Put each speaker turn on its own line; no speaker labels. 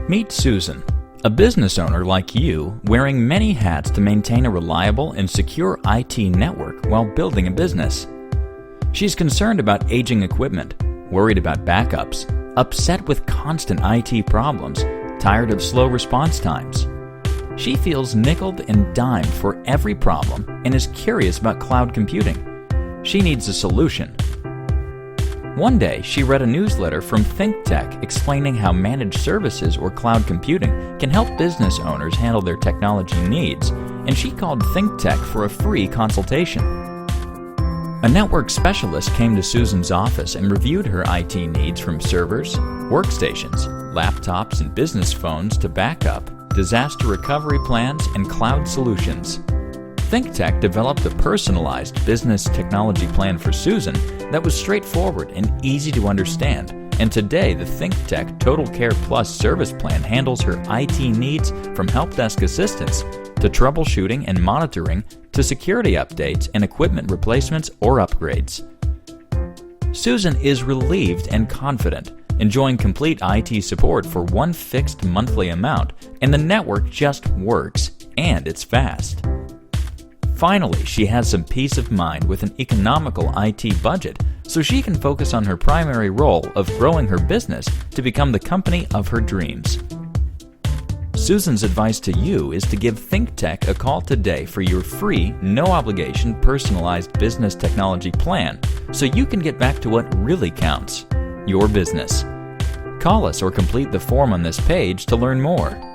Meet Susan, a business owner like you, wearing many hats to maintain a reliable and secure IT network while building a business. She's concerned about aging equipment, worried about backups, upset with constant IT problems, tired of slow response times. She feels nickeled and dimed for every problem and is curious about cloud computing. She needs a solution. One day, she read a newsletter from thinktech explaining how managed services or cloud computing can help business owners handle their technology needs, and she called thinktech for a free consultation. A network specialist came to Susan's office and reviewed her IT needs from servers, workstations, laptops and business phones to backup, disaster recovery plans, and cloud solutions. thinktech developed a personalized business technology plan for Susan that was straightforward and easy to understand, and today the thinktech Total Care Plus service plan handles her IT needs from help desk assistance to troubleshooting and monitoring to security updates and equipment replacements or upgrades. Susan is relieved and confident, enjoying complete IT support for one fixed monthly amount, and the network just works, and it's fast. Finally, she has some peace of mind with an economical IT budget, so she can focus on her primary role of growing her business to become the company of her dreams. Susan's advice to you is to give thinktech a call today for your free, no-obligation, personalized business technology plan so you can get back to what really counts, your business. Call us or complete the form on this page to learn more.